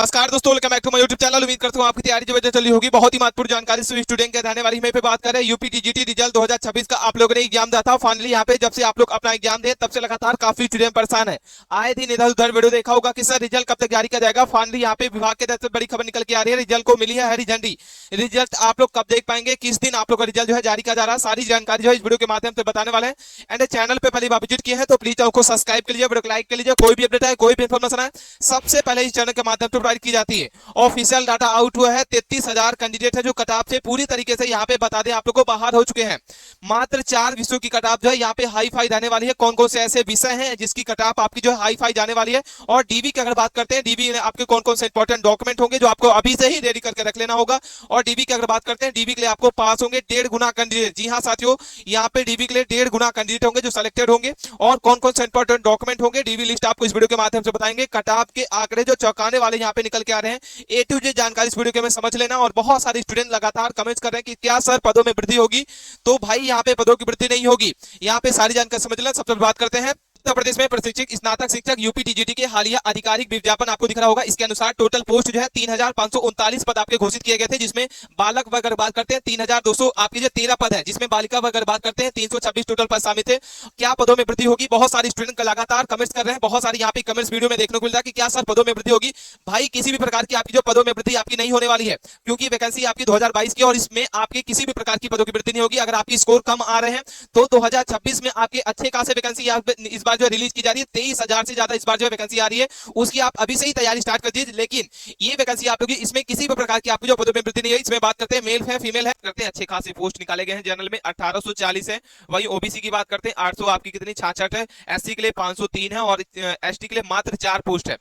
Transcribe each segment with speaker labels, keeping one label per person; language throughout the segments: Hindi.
Speaker 1: नमस्कार दोस्तों, welcome back to my YouTube channel. उम्मीद करता हूं आपकी तैयारी जो वजह चली होगी। बहुत ही महत्वपूर्ण जानकारी सभी स्टूडेंट के रहने वाली है। पे बात करें यूपी टीजीटी रिजल्ट 2026 का। आप लोगों ने एग्जाम दिया था फाइनली। यहाँ पे जब से आप लोग अपना एग्जाम दे तब से लगातार काफी स्टूडेंट परेशान है। आए दिन इधर उधर वीडियो देखा होगा कि सर रिजल्ट कब तक जारी किया जाएगा। फाइनली यहाँ पे विभाग के तरफ से बड़ी खबर निकल के आ रही है। रिजल्ट को मिली है हरी झंडी। रिजल्ट आप लोग कब देख पाएंगे, किस दिन आप लोग का रिजल्ट जो है जारी किया जा रहा है, सारी जानकारी जो है इस वीडियो के माध्यम से बताने वाले हैं। एंड चैनल पे पहली बार विजिट किए हैं तो प्लीज चैनल को सब्सक्राइब कर लीजिए, वीडियो को लाइक कर लीजिए। कोई भी अपडेट है, कोई भी इन्फॉर्मेशन है, सबसे पहले इस चैनल के माध्यम से प्रोवाइड की जाती है। ऑफिशियल डाटा आउट हुआ है। 33,000 कैंडिडेट है जो कट ऑफ से पूरी तरीके से यहाँ पे बता दें आप लोगों को बाहर हो चुके हैं। मात्र 4 विषयों की कट ऑफ जो है यहाँ पे हाई फाई जाने वाली है। कौन कौन से ऐसे विषय हैं जिसकी कट ऑफ आपकी जो है हाई फाई जाने वाली है। और डीबी की अगर बात करते हैं, डीबी में आपके कौन कौन से इंपॉर्टेंट डॉक्यूमेंट होंगे जो आपको अभी से ही रेडी करके रख लेना होगा। और डीबी की अगर बात करते हैं, डीबी के लिए आपको पास होंगे 1.5 गुना कैंडिडेट। जी हाँ साथियों, यहाँ पे डीबी के लिए 1.5 गुना कैंडिडेट होंगे जो सिलेक्टेड होंगे। और कौन कौन से इंपॉर्टेंट डॉक्यूमेंट होंगे, डीबी लिस्ट आपको इस वीडियो के माध्यम से बताएंगे। कट ऑफ के आंकड़े जो चौंकाने वाले यहाँ पे निकल के आ रहे हैं, ए टू जेड जानकारी इस वीडियो के में समझ लेना। और बहुत सारे स्टूडेंट लगातार कमेंट्स कर रहे हैं कि क्या सर पदों में वृद्धि होगी। तो भाई यहाँ पे पदों की वृद्धि नहीं होगी। यहाँ पे सारी जानकारी समझ लेना। सबसे बात करते हैं उत्तर प्रदेश में प्रशिक्षक स्नातक शिक्षक यूपी टीजीटी के हालिया आधिकारिक विज्ञापन आपको दिख रहा होगा। इसके अनुसार टोटल पोस्ट जो है 3,539 पद आपके घोषित किए गए थे, जिसमें बालक वर्ग अगर बात करते हैं 3,200 आपके जो 13 पद है, जिसमें बालिका वर्ग अगर बात करते हैं 326 टोटल पद शामिल थे। क्या पदों में वृद्धि होगी? बहुत सारे स्टूडेंट लगातार कमेंट्स कर रहे हैं। बहुत सारे यहाँ पे कमेंट्स वीडियो में देखने को मिलता है कि क्या सर पदों में वृद्धि होगी। भाई किसी भी प्रकार की आपकी जो पदों में वृद्धि आपकी नहीं होने वाली है, क्योंकि वैकेंसी आपकी 2022 की और इसमें आपकी किसी भी प्रकार की पदों की वृद्धि नहीं होगी। अगर आपकी स्कोर कम आ रहे हैं तो 2026 में आपके अच्छे खासे वैकेंसी इस बार जो रिलीज की जा रही है। 23,000 से ज्यादा इस बार जो वैकेंसी आ रही है, उसकी आप अभी से ही तैयारी स्टार्ट कर दीजिए। लेकिन ये वैकेंसी आप लोग इसमें किसी भी प्रकार की आपकी जो पदों में वृद्धि नहीं है। इसमें बात करते हैं मेल है फीमेल है करते हैं, अच्छे खासे पोस्ट निकाले गए हैं। जनरल में 1840 है। वही ओबीसी की बात करते हैं 800 आपकी कितनी 66 है। एससी के लिए 503 है और एसटी के लिए मात्र 4 पोस्ट है।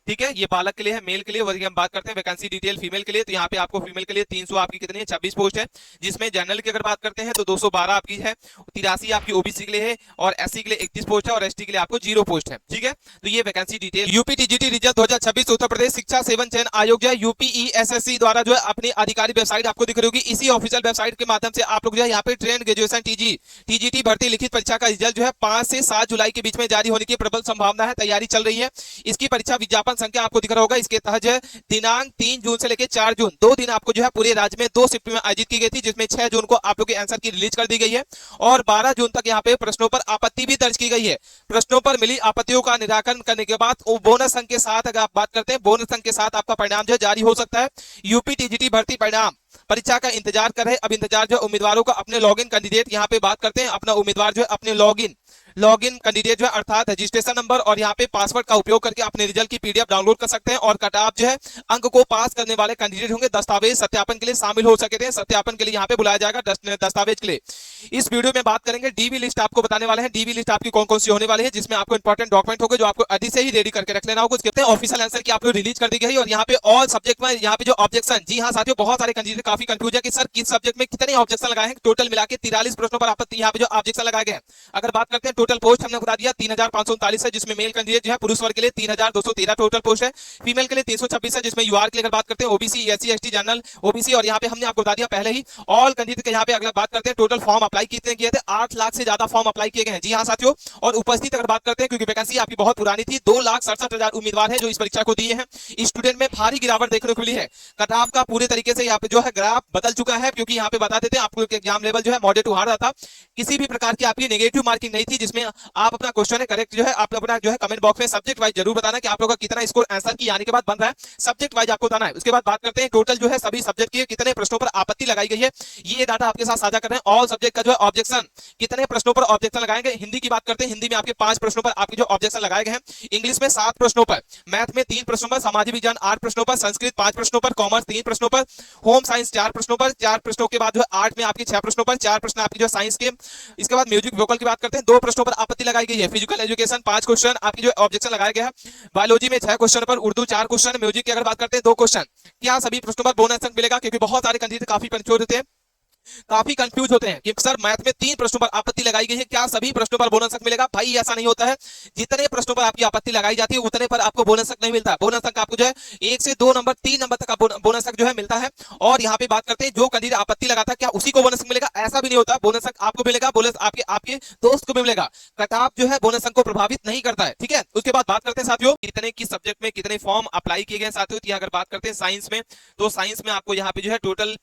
Speaker 1: ठीक है, ये बालक के लिए है। मेल के लिए वही हम बात करते हैं वैकेंसी डिटेल फीमेल के लिए, तो यहाँ पे आपको फीमेल के लिए 300 आपकी कितनी है 26 पोस्ट है। जिसमें जनरल की अगर बात करते हैं तो 212 आपकी है। 83 आपकी ओबीसी के लिए है और एससी के लिए 31 पोस्ट है और एसटी के लिए आपको 0 पोस्ट है। ठीक है, तो ये vacancy detail. UP TGT result 2026 Uttar Pradesh शिक्षा सेवन चयन आयोग जो है यूपीईएसएससी द्वारा जो है अपनी आधिकारिक वेबसाइट आपको दिख रही होगी। इसी ऑफिशियल वेबसाइट के माध्यम से आप लोग जो है यहाँ पे ट्रेंड ग्रेजुएशन टीजीटी भर्ती लिखित परीक्षा का रिजल्ट जो है 5 से 7 जुलाई के बीच में जारी होने की प्रबल संभावना है। तैयारी चल रही है। इसकी परीक्षा विज्ञापन संख्या आपको दिख रहा होगा। इसके तहत दिनांक 3 जून से लेकर 4 जून 2 दिन आपको जो है पूरे राज्य में 2 शिफ्ट में आयोजित की गई थी, जिसमें 6 जून को आप लोग के आंसर की रिलीज कर दी गई है और 12 जून तक यहाँ पे प्रश्नों पर आपत्ति भी दर्ज की गई है। प्रश्नों पर मिली आपत्तियों का निराकरण करने के बाद बोनस अंक के साथ अगर आप बात करते हैं, बोनस अंक के साथ आपका परिणाम जो जारी हो सकता है। यूपी टीजीटी भर्ती परिणाम परीक्षा का इंतजार कर रहे। अब इंतजार जो उम्मीदवारों का अपने लॉगिन कैंडिडेट यहाँ पे बात करते हैं, अपना उम्मीदवार जो है अपने लॉगिन कैंडिडेट जो है अर्थात रजिस्ट्रेशन नंबर और यहाँ पे पासवर्ड का उपयोग करके अपने रिजल्ट की पीडीएफ डाउनलोड कर सकते हैं। और कट ऑफ जो है अंक को पास करने वाले कैंडिडेट होंगे दस्तावेज सत्यापन के लिए शामिल हो सकते हैं। सत्यापन के लिए यहाँ पे बुलाया जाएगा दस्तावेज के लिए। इस वीडियो में बात करेंगे डीबी लिस्ट आपको बताने वाले हैं। डीबी लिस्ट आपकी कौन कौन सी होने वाली है, जिसमें आपको इंपॉर्टेंट डॉक्यूमेंट होगा जो आपको अभी से ही रेडी करके रख लेना होगा। कुछ कहते हैं ऑफिशियल आंसर की आप लोग रिलीज कर दी गई और यहाँ पे ऑल सब्जेक्ट में यहाँ पे जो ऑब्जेक्शन, जी हाँ साथियों, बहुत सारे कैंडिडेट काफी कंफ्यूज है कि सर किस सब्जेक्ट में कितने ऑब्जेक्शन लगाए हैं। टोटल मिला के 43 प्रश्नों पर आपत्ति यहाँ पे जो ऑब्जेक्शन लगाए गए हैं। अगर बात करते हैं टोटल पोस्ट हमने बता दिया 3,539 है, जिसमें मेल कैंडिडेट जो है पुरुष वर्ग के लिए 3,213 टोटल पोस्ट है। फीमेल के लिए 326 है, जिसमें यूआर के लिए अगर बात करते हैं OBC SC ST general OBC. और यहाँ पे हमने आपको बता दिया पहले ही ऑल कैंडिडेट के यहाँ पे अगर बात करते हैं टोटल फॉर्म अप्लाई कितने किए थे, 8 लाख से ज्यादा फॉर्म अप्लाई किए गए हैं। जी हाँ साथियों, और उपस्थित अगर बात करते हैं क्योंकि वैकेंसी आपकी बहुत पुरानी थी, 2,67,000 उम्मीदवार है जो इस परीक्षा को दिए हैं। स्टूडेंट में भारी गिरावट देखने को मिली है। कट ऑफ का पूरे तरीके से यहाँ पे जो है ग्राफ बदल चुका है, क्योंकि यहाँ पे बता देते हैं आपको एग्जाम लेवल जो है मॉडरेट टू हार्ड रहा था। किसी भी प्रकार की आपकी नेगेटिव मार्किंग नहीं थी, जिसमें आप अपना क्वेश्चन है करेक्ट जो है आप अपना जो है कमेंट बॉक्स में सब्जेक्ट वाइज जरूर बताना कि आप लोगों का कितना स्कोर आंसर की आने के बाद बन रहा है। सब्जेक्ट वाइज आपको बताना है। उसके बाद बात करते हैं टोटल जो है सभी सब्जेक्ट के कितने प्रश्नों पर आपत्ति लगाई गई है। ये डाटा आपके साथ साझा कर रहे हैं। ऑल सब्जेक्ट का जो है ऑब्जेक्शन कितने प्रश्नों पर ऑब्जेक्शन लगाए गए। हिंदी की बात करते हैं, हिंदी में आपके 5 प्रश्नों पर आपके जो ऑब्जेक्शन लगाए गए हैं। इंग्लिश में 7 प्रश्नों पर, मैथ में 3 प्रश्नों पर, सामाजिक विज्ञान 8 प्रश्नों पर, संस्कृत 5 प्रश्नों पर, कॉमर्स 3 प्रश्नों पर, होम साइंस 4 प्रश्नों पर, 4 प्रश्नों के बाद जो है आर्ट में आपके 6 प्रश्नों पर, 4 प्रश्न आपकी जो साइंस के। इसके बाद म्यूजिक वोकल की बात करते हैं, 2 प्रश्नों पर आपत्ति लगाई गई है। फिजिकल एजुकेशन 5 क्वेश्चन आपकी जो ऑब्जेक्शन लगाया गया है। बायोलॉजी में 6 क्वेश्चन पर, उर्दू 4 क्वेश्चन, म्यूजिक की अगर बात करते हैं 2 क्वेश्चन। क्या सभी प्रश्नों पर बोनस अंक मिलेगा, क्योंकि बहुत सारे कैंडिडेट काफी कंफ्यूज होते हैं काफी कंफ्यूज होते हैं कि सर मैथ में 3 प्रश्नों पर आपत्ति लगाई गई है, क्या सभी प्रश्नों पर बोनस अंक मिलेगा? भाई ऐसा नहीं होता है। जितने प्रश्नों पर आपकी आपत्ति लगाई जाती है उतने पर आपको बोनस अंक नहीं मिलता। बोनस अंक आपको जो है 1 से 2 नंबर 3 नंबर तक का बोनस अंक जो है मिलता है। और यहाँ पे बात करते हैं जो कैंडिडेट आपत्ति लगाता है क्या उसी को बोनस अंक मिलेगा? ऐसा भी नहीं होता। बोनस अंक आपको मिलेगा, बोनस आपके आपके दोस्त को भी मिलेगा। कट ऑफ जो है बोनस अंक को प्रभावित नहीं करता है, ठीक है। उसके बाद बात करते हैं साथियों कितने किस सब्जेक्ट में कितने फॉर्म अप्लाई किए गए साथियों। अगर बात करते हैं साइंस में, तो साइंस में आपको यहाँ पे जो है टोटल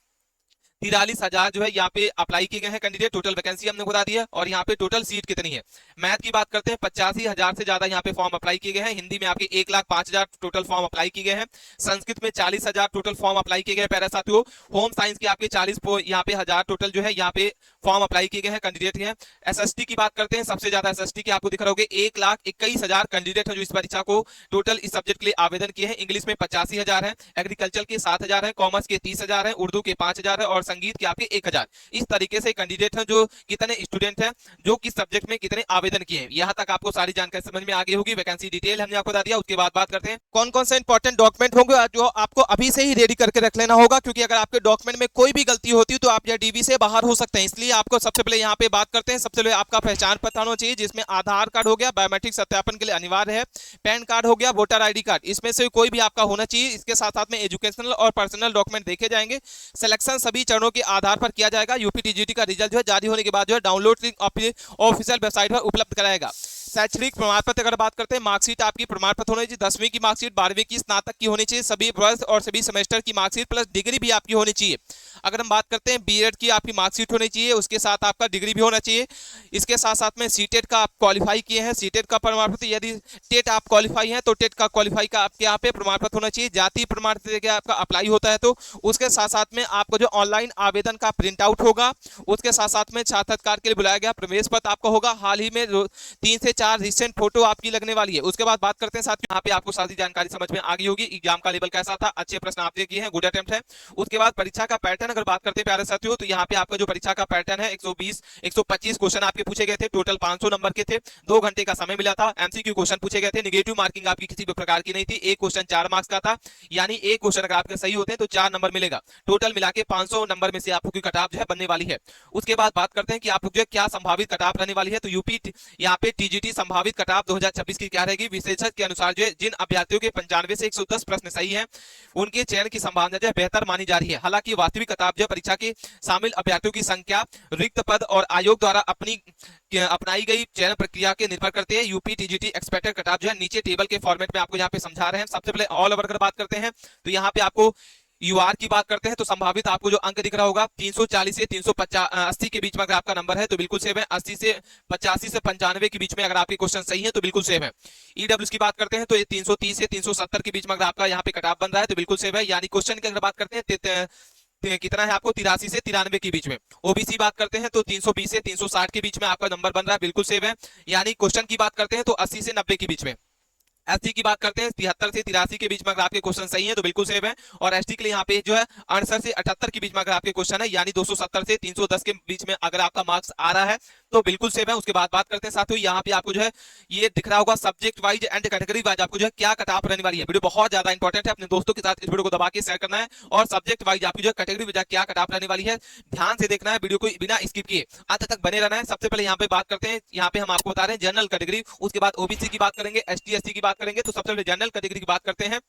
Speaker 1: 43,000 जो है यहाँ पे अप्लाई किए गए हैं कैंडिडेट। टोटल वैकेंसी हमने बता दी है। और यहाँ पे टोटल सीट कितनी है। मैथ की बात करते हैं 85,000 से ज्यादा यहाँ पे फॉर्म अप्लाई किए गए हैं। हिंदी में आपके 1,05,000 टोटल फॉर्म अप्लाई किए गए हैं। संस्कृत में 40,000 टोटल फॉर्म अप्लाई किए गए हैं प्यारे साथियों। होम साइंस के आपके 40 यहाँ पे हजार टोटल जो है यहाँ पे फॉर्म अप्लाई किए गए हैं कैंडिडेट हैं। एसएसटी की बात करते हैं, सबसे ज्यादा एसएसटी के आपको दिख रहा होगा 1,21,000 कैंडिडेट है जो इस परीक्षा को टोटल इस सब्जेक्ट के लिए आवेदन किए हैं। इंग्लिश में 85,000 है, एग्रीकल्चर के 7,000 है, कॉमर्स के 30,000 है, उर्दू के 5,000 है और संगीत के आपके 1,000। इस तरीके से कैंडिडेट हैं जो कितने स्टूडेंट हैं जो किस सब्जेक्ट में कितने आवेदन किए हैं। यहां तक आपको सारी जानकारी समझ में आ गई होगी। वैकेंसी डिटेल हमने आपको बता दिया। उसके बाद बात करते हैं कौन कौन से इंपॉर्टेंट डॉक्यूमेंट होंगे जो आपको अभी से ही रेडी करके रख लेना होगा, क्योंकि अगर आपके डॉक्यूमेंट में कोई भी गलती होती है तो आप यह डीबी से बाहर हो सकते हैं। इसलिए आपको सबसे पहले यहाँ पे बात करते हैं। सबसे पहले आपका पहचान पत्र होना चाहिए जिसमें आधार कार्ड हो गया, बायोमेट्रिक सत्यापन के लिए अनिवार्य है, पैन कार्ड हो गया, वोटर आईडी कार्ड, इसमें से कोई भी आपका होना चाहिए। इसके साथ साथ में एजुकेशनल और पर्सनल डॉक्यूमेंट देखे जाएंगे। सिलेक्शन सभी चरणों के आधार पर किया जाएगा। यूपीटीजीटी का रिजल्ट जो है जारी होने के बाद जो है डाउनलोड लिंक अपनी ऑफिशियल वेबसाइट पर उपलब्ध कराएगा। शैक्षणिक प्रमाण पत्र अगर बात करते हैं, मार्कशीट आपकी प्रमाण पत्र होनी चाहिए, 10वीं की मार्कशीट, 12वीं की, स्नातक की होनी चाहिए, सभी वर्ष और सभी सेमेस्टर की मार्कशीट प्लस डिग्री भी आपकी होनी चाहिए। अगर हम बात करते हैं बीएड की आपकी मार्कशीट होनी चाहिए, उसके साथ आपका डिग्री भी होना चाहिए। इसके साथ साथ में सीटेट का आप क्वालिफाई किए हैं, सीटेट का प्रमाण पत्र, यदि टेट आप क्वालिफाई हैं तो टेट का क्वालिफाई का आपके यहाँ पे प्रमाण पत्र होना चाहिए। जाति प्रमाण पत्र के आपका अप्लाई होता है तो उसके साथ साथ में आपको जो ऑनलाइन आवेदन का प्रिंट आउट होगा। उसके साथ साथ में साक्षात्कार के लिए बुलाया गया प्रवेश पत्र आपका होगा। हाल ही में 3 से 4 रिसेंट फोटो आपकी लगने वाली है। उसके बाद बात करते हैं साथ में यहाँ पे आपको सारी जानकारी समझ में आ गई होगी। एग्जाम का लेवल कैसा था, अच्छे प्रश्न आपने किए हैं, गुड अटेम्प्ट है। उसके बाद परीक्षा का पैटर्न अगर बात करते हैं प्यारे साथियों, तो यहाँ पे आपका जो परीक्षा का पैटर्न है 125 क्वेश्चन आपके पूछे गए थे, टोटल 500 नंबर के थे, 2 घंटे का समय मिला था। एमसीक्यू क्वेश्चन पूछे गए थे, नेगेटिव मार्किंग आपकी किसी भी प्रकार की नहीं थी। एक क्वेश्चन 4 मार्क्स का था, यानी एक क्वेश्चन अगर आपके सही होते हैं तो 4 नंबर मिलेगा। टोटल मिला के 500 नंबर में से आपको कट ऑफ जो है बनने वाली है। उसके बाद बात करते हैं कि आप जो क्या संभावित कट ऑफ रहने वाली है, तो यूपी यहाँ पे टीजीटी संभावित कट ऑफ 2026 की क्या रहेगी। विशेषज्ञ के अनुसार जो है जिन अभ्यर्थियों के 95 से 110 प्रश्न सही हैं उनके चयन की संभावना जो है बेहतर मानी जा रही है। हालांकि वास्तविक कट ऑफ जो परीक्षा के शामिल अभ्यर्थियों की संख्या, रिक्त पद और आयोग द्वारा अपनाई गई चयन प्रक्रिया के निर्भर करते हैं। UP TGT expected cut off जो है नीचे टेबल के फॉर्मेट में आपको यहाँ पे समझा रहे हैं। सबसे पहले ऑल ओवर अगर बात करते हैं तो यहाँ पे आपको यूआर की बात करते हैं तो संभावित आपको जो अंक दिख रहा होगा 340 से 380 के बीच में अगर आपका नंबर है तो बिल्कुल सेव है। 80 से 85 से 95 के बीच में अगर आपके क्वेश्चन सही है तो बिल्कुल सेव है। ईडब्ल्यूएस की बात करते हैं तो ये 330 से 370 के बीच में अगर आपका यहाँ पे कट ऑफ बन रहा है तो बिल्कुल सेव है। यानी क्वेश्चन की अगर बात करते हैं कितना है आपको 83 से 93 के बीच में। ओबीसी बात करते हैं तो 320 से 360 के बीच में आपका नंबर बन रहा है, बिल्कुल सेव है। यानी क्वेश्चन की बात करते हैं तो 80 से 90 के बीच में। एसटी की बात करते हैं 73 से 83 के बीच में अगर आपके क्वेश्चन सही हैं तो बिल्कुल सेव है। और एसटी के लिए यहाँ पे जो है 68 से 78 के बीच में अगर आपके क्वेश्चन है, यानी 270 से 310 के बीच में अगर आपका मार्क्स आ रहा है तो बिल्कुल सेव है। उसके बाद बात करते हैं साथियों, यहाँ पे आपको जो है ये दिख रहा होगा subject wise and category wise आपको जो है क्या कट ऑफ रहने वाली है। वीडियो बहुत ज्यादा इंपॉर्टेंट है, अपने दोस्तों के साथ इस वीडियो को दबा के शेयर करना है। और सब्जेक्ट वाइज आपकी जो कैटेगरी वाइज क्या कट ऑफ रहने वाली है ध्यान से देखना है, वीडियो को बिना स्किप किए अंत तक बने रहना है। सबसे पहले यहाँ पे बात करते हैं, यहाँ पे हम आपको बता रहे हैं जनरल कैटेगरी, उसके बाद ओबीसी की बात करेंगे, एसटी एससी की बात करेंगे। तो सबसे पहले जनरल कैटेगरी की बात करते हैं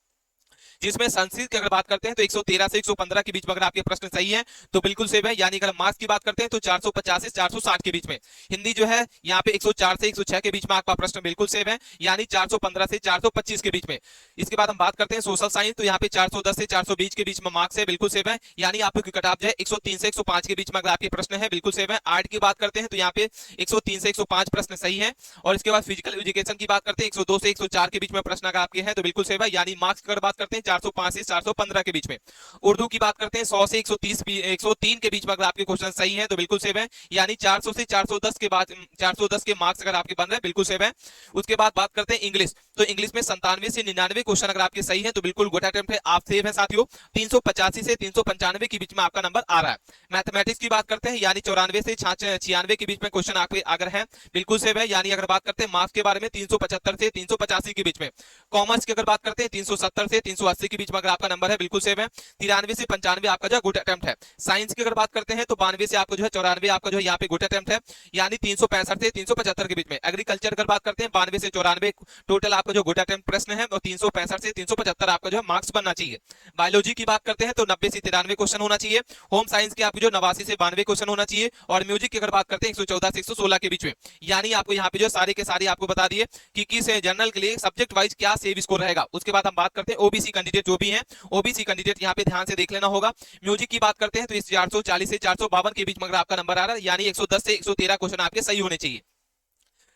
Speaker 1: जिसमें संस्कृत की अगर बात करते हैं तो 113 से 115 के बीच में अगर आपके प्रश्न सही है तो बिल्कुल सेव है। यानी अगर मार्क्स की बात करते हैं तो 450 से 460 के बीच में। हिंदी जो है यहाँ पे 104 से 106 के बीच में आपका प्रश्न बिल्कुल सेव है, यानी 415 से 425 के बीच में। इसके बाद हम बात करते हैं सोशल साइंस, तो यहाँ पे 410 से 420 के बीच में मार्क्स है, बिल्कुल सेव है। यानी आपको कट ऑफ जो है 103 से 105 के बीच में अगर आपके प्रश्न है, बिल्कुल सेव है। आर्ट की बात करते हैं तो यहाँ पे 103 से 105 प्रश्न सही है। और इसके बाद फिजिकल एजुकेशन की बात करते हैं 102 से 104 के बीच में प्रश्न अगर आपके हैं तो बिल्कुल सेव है। यानी मार्क्स की अगर बात करते हैं 405 से 415 के बीच में। उर्दू की बात करते हैं 100 से 103 के बीच में अगर आपके क्वेश्चन सही हैं तो बिल्कुल सेव है। यानी 400 से 410 के बाद 410 के मार्क्स अगर आपके बन रहे हैं बिल्कुल सेव है। उसके बाद बात करते हैं इंग्लिश, तो इंग्लिश में 97 से 99 क्वेश्चन अगर आपके सही हैं तो बिल्कुल गुड अटेम्प्ट है, आप सेव है साथियों। 385 से 395 के बीच में आपका नंबर आ रहा है। मैथमेटिक्स की बात करते हैं, यानी 94 से 96 के बीच में क्वेश्चन आपके अगर है बिल्कुल सेव है। यानी अगर बात करते हैं मार्क्स के बारे में 375 से 385 के बीच में। कॉमर्स की अगर बात करते हैं 370 से 380 280 के बीच में अगर आपका नंबर है बिल्कुल सेव है। 93 से 95 आपका जो है गुड अटेम्प्ट है। साइंस की अगर बात करते हैं तो 92 से आपको जो है 94 आपका जो है यहाँ पे गुड अटेम्प्ट है, यानी 365 से 375 के बीच में। एग्रीकल्चर अगर बात करते हैं 92 से 94 टोटल आपका जो गुड अटेम्प्ट प्रश्न है, और 365 से 375 आपका जो है मार्क्स बनना चाहिए। बायोलॉजी की बात करते हैं तो 90 से 93 क्वेश्चन होना चाहिए। होम साइंस के आपको जो 89 से 92 क्वेश्चन होना चाहिए। और म्यूजिक की अगर बात करते हैं 114 से 116 के बीच में। यानी आपको यहाँ पे जो सारे के सारे आपको बता दिए कि किस जनरल के लिए सब्जेक्ट वाइज क्या सेव स्कोर रहेगा। उसके बाद हम बात करते हैं ओबीसी कैंडिडेट जो भी है, ओबीसी कैंडिडेट यहाँ पे ध्यान से देख लेना होगा। म्यूजिक की बात करते हैं तो इस 440 से 452 के बीच में अगर आपका नंबर आ रहा है, यानी 110 से 113 क्वेश्चन आपके सही होने चाहिए।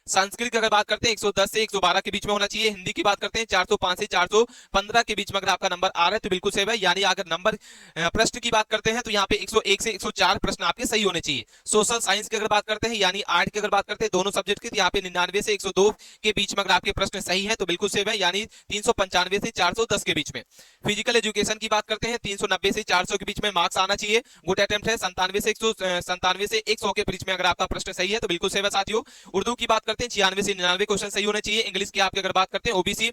Speaker 1: संस्कृत की अगर बात करते हैं 110 से 112 के बीच में होना चाहिए। हिंदी की बात करते हैं 405 से 415 के बीच में अगर आपका नंबर आ रहा है तो बिल्कुल सेव है। यानी अगर नंबर प्रश्न की बात करते हैं तो यहाँ पे 101 से 104 प्रश्न आपके सही होने चाहिए। सोशल साइंस की अगर बात करते हैं यानी आर्ट की अगर बात करते हैं दोनों सब्जेक्ट की, तो यहाँ पे 99 से 102 के बीच में अगर आपके प्रश्न सही है तो बिल्कुल सेव है, यानी 395 से 410 के बीच में। फिजिकल एजुकेशन की बात करते हैं 390 से 400 के बीच में मार्क्स आना चाहिए। गुड अटेम्प्ट है। 97 से 100 के बीच में अगर आपका प्रश्न सही है तो बिल्कुल सेव है साथियों। उर्दू की बात करते हैं 96 से 99 क्वेश्चन सही होने चाहिए। इंग्लिश की आपकी अगर बात करते हैं ओबीसी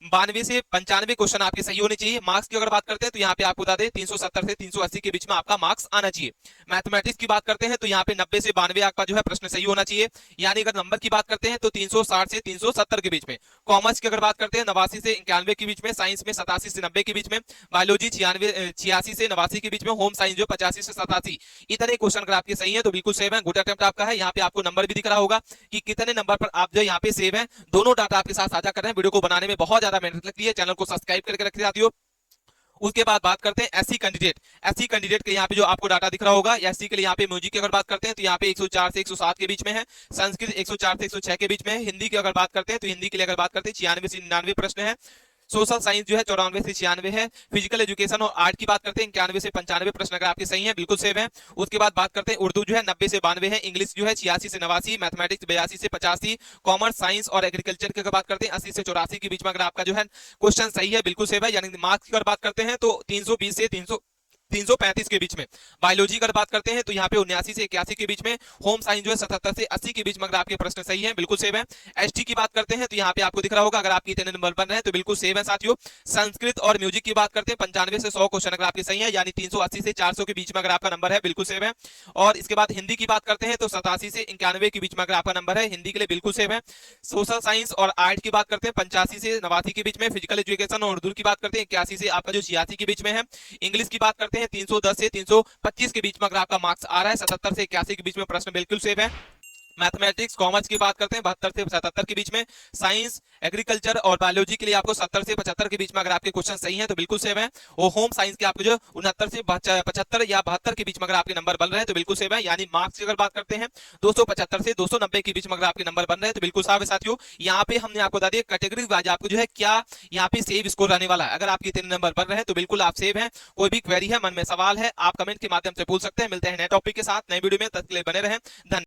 Speaker 1: 92 से 95 क्वेश्चन आपके सही होने चाहिए। मार्क्स की अगर बात करते हैं तो यहाँ पे आपको बता दें 370 से 380 के बीच में आपका मार्क्स आना चाहिए। मैथमेटिक्स की बात करते हैं तो यहाँ पे 90 से 92 आपका जो है प्रश्न सही होना चाहिए। यानी अगर नंबर की बात करते हैं तो 360 से 370 के बीच में। कॉमर्स की अगर बात करते हैं 89 से 91 के बीच में। साइंस में 87 से 90 के बीच में। बायोलॉजी 86 से 89 के बीच में। होम साइंस जो 85 से 87, इतने क्वेश्चन अगर आपके सही है तो बिल्कुल सेव है। गुड अटेम्प्ट आपका है। यहाँ पे आपको नंबर भी दिख रहा होगा कि कितने नंबर पर आप जो यहाँ पे सेव है। दोनों डाटा आपके साथ साझा कर रहे हैं। वीडियो को बनाने में बहुत ज्यादा मेहनत लगती है। चैनल को सब्सक्राइब करके रखते साथियों। उसके बाद बात करते हैं एससी कैंडिडेट। एससी कैंडिडेट के यहाँ पे जो आपको डाटा दिख रहा होगा, एससी के लिए यहाँ पे म्यूजिक की अगर बात करते हैं तो यहाँ पे 104 से 107 के बीच में है। संस्कृत 104 से 106 के बीच में है। हिंदी की अगर बात करते हैं तो हिंदी के लिए अगर बात करते हैं 96 से 99 प्रश्न है। सोशल साइंस जो है 94 से 96 है। फिजिकल एजुकेशन और आर्ट की बात करते हैं 91 से 95 प्रश्न अगर आपके सही है बिल्कुल सेव है। उसके बाद बात करते हैं उर्दू जो है 90 से 92 है। इंग्लिश जो है 86 से 89, मैथमेटिक्स 82 से 85, कॉमर्स साइंस और एग्रीकल्चर की अगर बात करते हैं 80 से 84 के बीच में अगर आपका जो है क्वेश्चन सही है बिल्कुल सेव है। यानी मार्क्स की अगर बात करते हैं तो 320 से 335 के बीच में। बायोलॉजी की बात करते हैं तो यहाँ पे 79 से 81 के बीच में। होम साइंस जो है 77 से 80 के बीच में अगर आपके प्रश्न सही है बिल्कुल सेव है। एसटी की बात करते हैं तो यहाँ पे आपको दिख रहा होगा अगर आपके इतने नंबर बन रहे हैं तो बिल्कुल सेव है साथियों। संस्कृत और म्यूजिक की बात करते हैं 95 से 100 क्वेश्चन अगर आपके सही है, यानी 380 से 400 के बीच में अगर आपका नंबर है बिल्कुल सेव है। और इसके बाद हिंदी की बात करते हैं तो 87 से 91 के बीच में अगर आपका नंबर है, हिंदी के लिए बिल्कुल सेव है। सोशल साइंस और आर्ट की बात करते हैं 85 से 89 के बीच में। फिजिकल एजुकेशन और उर्दू की बात करते हैं 81 से आपका जो 86 के बीच में है। इंग्लिश की बात करते हैं 310 से 325 के बीच में अगर आपका मार्क्स आ रहा है। 77 से 81 के बीच में प्रश्न बिल्कुल सेव है। मैथमेटिक्स कॉमर्स की बात करते हैं 72 से 77 के बीच में। साइंस एग्रीकल्चर और बायोलॉजी के लिए आपको 70 से 75 के बीच में अगर आपके क्वेश्चन सही हैं तो बिल्कुल सेव है। और होम साइंस के आपको जो 69 से 75 या 72 के बीच में अगर आपके नंबर बन रहे हैं तो बिल्कुल सेव है। यानी मार्क्स की अगर बात करते हैं 275 से 290 के बीच में अगर आपके नंबर बन रहे हैं तो बिल्कुल साफ है साथियों। यहाँ पे हमने आपको बता दिया कैटेगरी वाइज आपको जो है क्या यहाँ पे सेव स्कोर रहने वाला है। अगर आपके 3 नंबर बन रहे हैं तो बिल्कुल आप सेव हैं। कोई भी क्वेरी है, मन में सवाल है, आप कमेंट के माध्यम से पूछ सकते हैं। मिलते हैं नए टॉपिक के साथ नए वीडियो में, तब तक के लिए बने रहें। धन्यवाद।